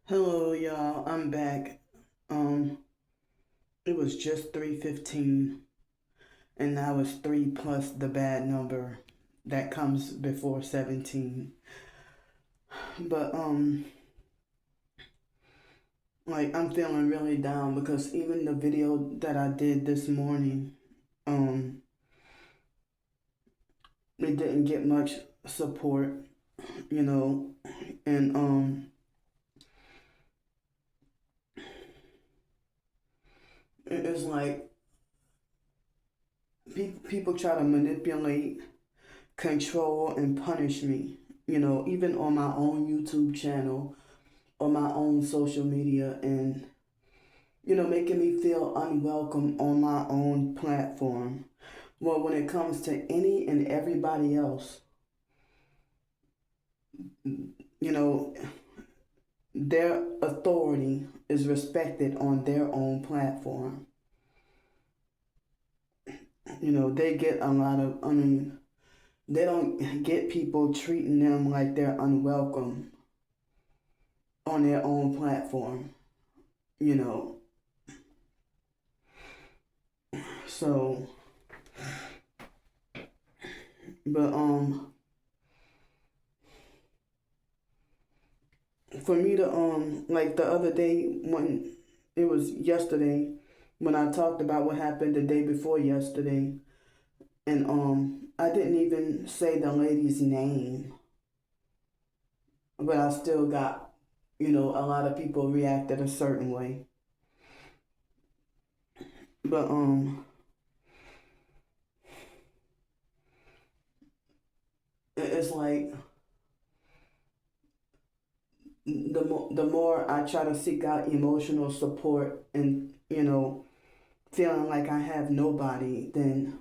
Hello, y'all. I'm back. It was just 3:15, and now it's 3 plus the bad number that comes before 17. But like I'm feeling really down because even the video that I did this morning, um, it didn't get much support, you know, and it's like people try to manipulate, control, and punish me. Even on my own YouTube channel or my own social media, and making me feel unwelcome on my own platform. Well, when it comes to any and everybody else, you know, their authority is respected on their own platform. They get a lot of, they don't get people treating them like they're unwelcome on their own platform, you know. So, but for me to like the other day, when it was yesterday, when I talked about what happened the day before yesterday, and I didn't even say the lady's name, but I still got, a lot of people reacted a certain way. But it's like the more I try to seek out emotional support and feeling like I have nobody, then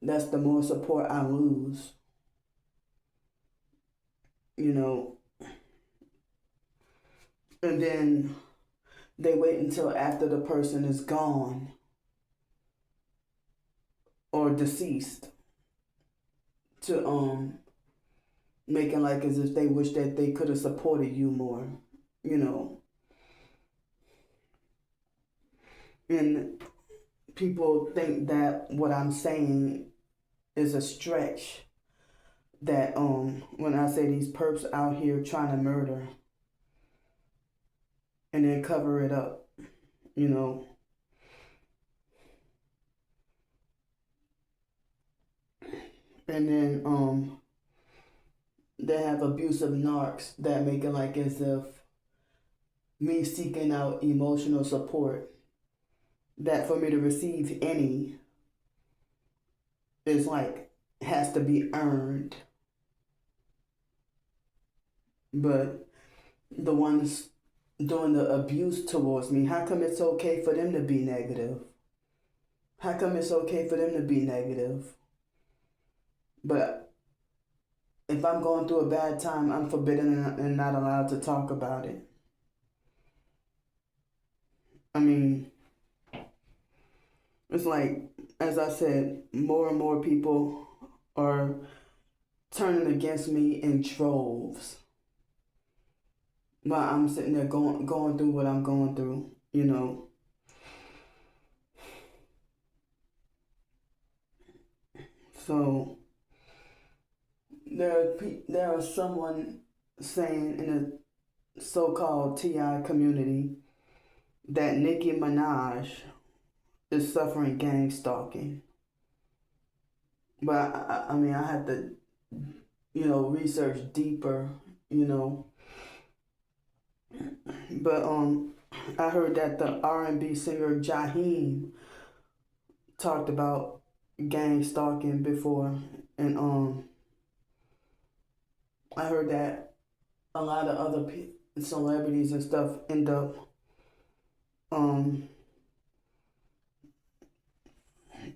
that's the more support I lose. You know, and then they wait until after the person is gone or deceased to making like as if they wish that they could have supported you more, you know. And people think that what I'm saying is a stretch, that when I say these perps out here trying to murder and then cover it up, you know. And then they have abusive narcs that make it like as if me seeking out emotional support, that for me to receive any, is like has to be earned. But the ones doing the abuse towards me, how come it's okay for them to be negative? How come it's okay for them to be negative? But if I'm going through a bad time, I'm forbidden and not allowed to talk about it. I mean, it's like, as I said, more and more people are turning against me in droves. But I'm sitting there going through what I'm going through, you know. So there are someone saying in the so-called TI community that Nicki Minaj is suffering gang stalking. But I mean, I had to, research deeper, you know. But I heard that the R&B singer Jaheim talked about gang stalking before, and I heard that a lot of other celebrities and stuff end up um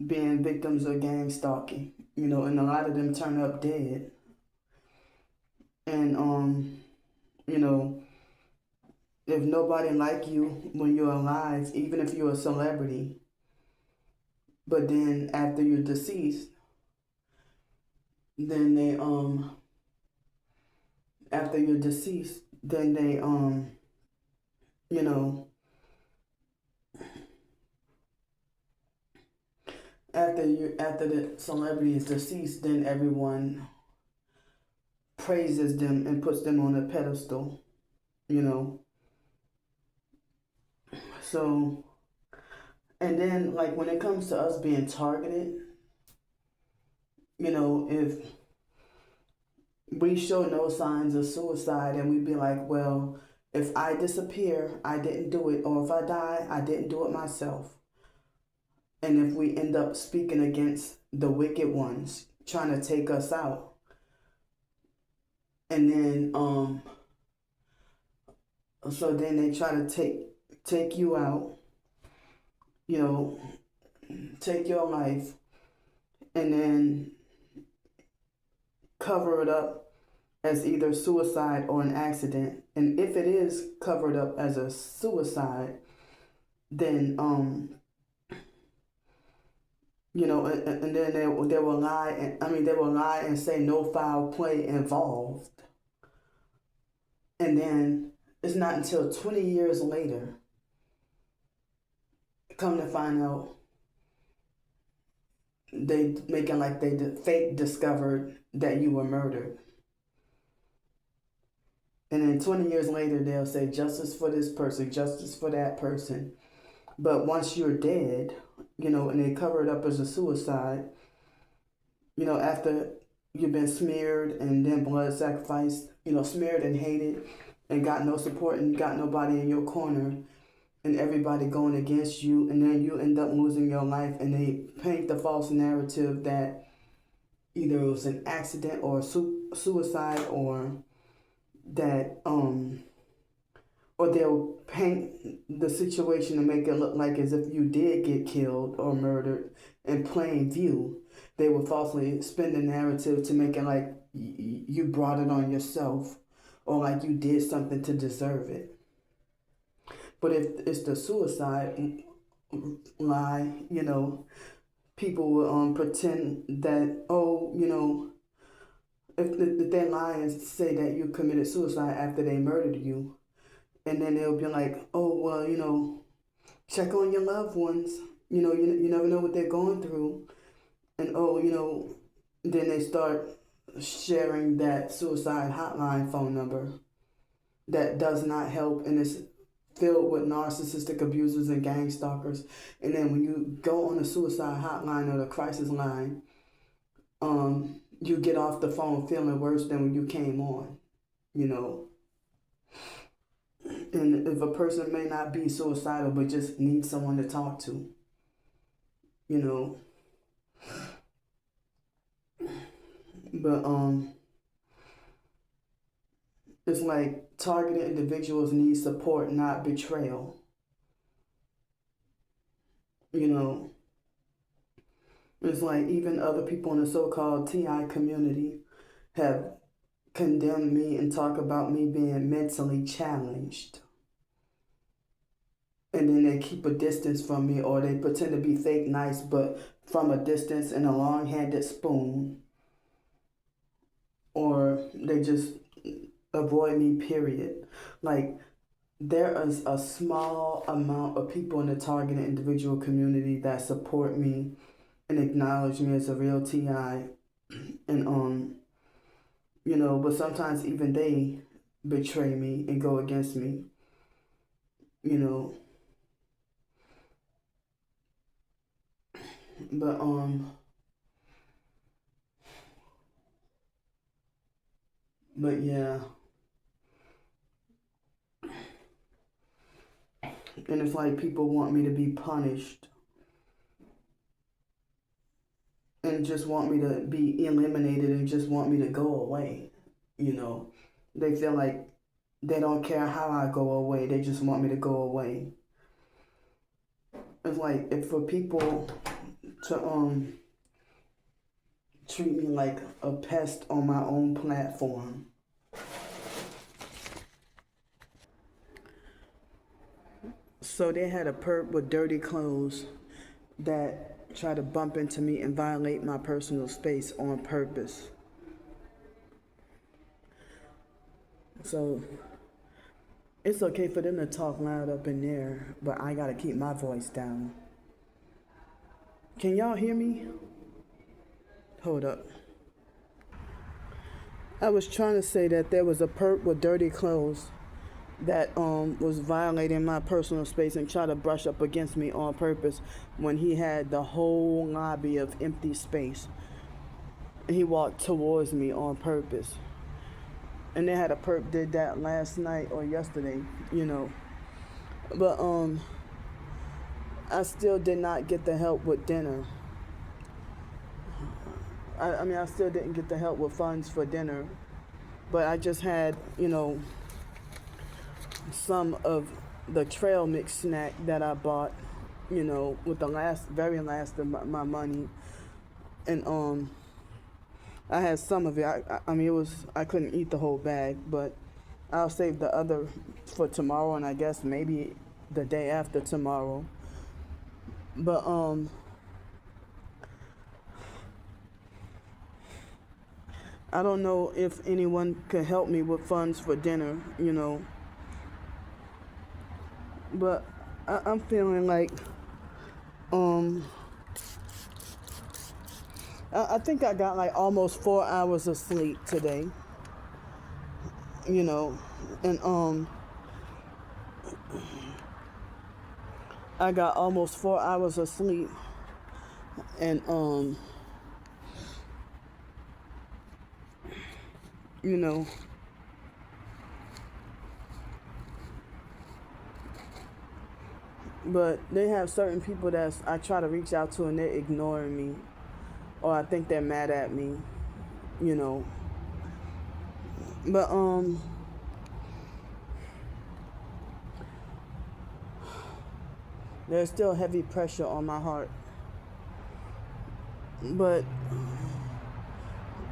being victims of gang stalking, and a lot of them turn up dead. And you know, if nobody like you when you're alive, even if you're a celebrity, but then after you're deceased, then they after you're deceased, then they you know, after the celebrity is deceased, then everyone praises them and puts them on a pedestal, you know. So, and then like when it comes to us being targeted, you know, if we show no signs of suicide and we be like, well, if I disappear, I didn't do it, or if I die, I didn't do it myself. And if we end up speaking against the wicked ones trying to take us out, and then so then they try to take you out, you know, take your life, and then cover it up as either suicide or an accident. And if it is covered up as a suicide, then you know, and then they will lie, and they will lie and say no foul play involved. And then it's not until 20 years later, come to find out, they making like they fake discovered that you were murdered. And then 20 years later, they'll say justice for this person, justice for that person. But once you're dead, you know, and they cover it up as a suicide, you know, after you've been smeared and then blood sacrificed, you know, smeared and hated and got no support and got nobody in your corner and everybody going against you, and then you end up losing your life, and they paint the false narrative that either it was an accident or suicide, or that or they'll paint the situation to make it look like as if you did get killed or murdered in plain view. They will falsely spin the narrative to make it like you brought it on yourself, or like you did something to deserve it. But if it's the suicide lie, you know, people will pretend that, oh, you know, if they lie and say that you committed suicide after they murdered you, and then they'll be like, oh, well, you know, check on your loved ones. You know, you never know what they're going through. And, oh, you know, then they start sharing that suicide hotline phone number that does not help, and it's filled with narcissistic abusers and gang stalkers. And then when you go on the suicide hotline or the crisis line, you get off the phone feeling worse than when you came on, you know. And if a person may not be suicidal but just needs someone to talk to, you know. But it's like targeted individuals need support, not betrayal. You know, it's like even other people in the so-called TI community have condemned me and talk about me being mentally challenged. And then they keep a distance from me, or they pretend to be fake nice, but from a distance and a long-handed spoon. Or they just avoid me, period. Like, there is a small amount of people in the targeted individual community that support me and acknowledge me as a real TI. And, you know, but sometimes even they betray me and go against me, you know. But yeah. And it's like people want me to be punished and just want me to be eliminated and just want me to go away, you know. They feel like they don't care how I go away. They just want me to go away. It's like if for people to treat me like a pest on my own platform. So they had a perp with dirty clothes that tried to bump into me and violate my personal space on purpose. So It's okay for them to talk loud up in there, but I gotta keep my voice down. Can y'all hear me? Hold up. I was trying to say that there was a perp with dirty clothes that was violating my personal space and tried to brush up against me on purpose when he had the whole lobby of empty space. He walked towards me on purpose. And they had a perp did that last night or yesterday, you know. But I still did not get the help with dinner. I mean, I still didn't get the help with funds for dinner. But I just had, you know, some of the trail mix snack that I bought, you know, with the very last of my money. And I had some of it. I mean, I couldn't eat the whole bag, but I'll save the other for tomorrow, and I guess maybe the day after tomorrow. But I don't know if anyone can help me with funds for dinner, you know. But I'm feeling like I think I got like almost 4 hours of sleep today, you know, and I got almost 4 hours of sleep, and you know, but they have certain people that I try to reach out to and they're ignoring me, or I think they're mad at me, you know. But there's still heavy pressure on my heart. But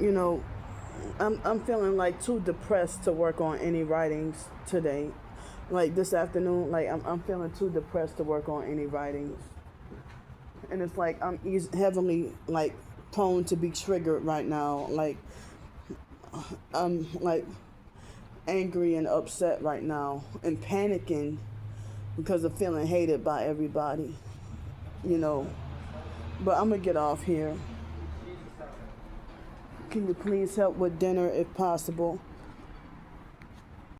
you know, I'm feeling like too depressed to work on any writings today. Like this afternoon, like I'm feeling too depressed to work on any writings. And it's like I'm heavily like prone to be triggered right now. Like I'm like angry and upset right now and panicking because of feeling hated by everybody, you know. But I'm gonna get off here. Can you please help with dinner if possible?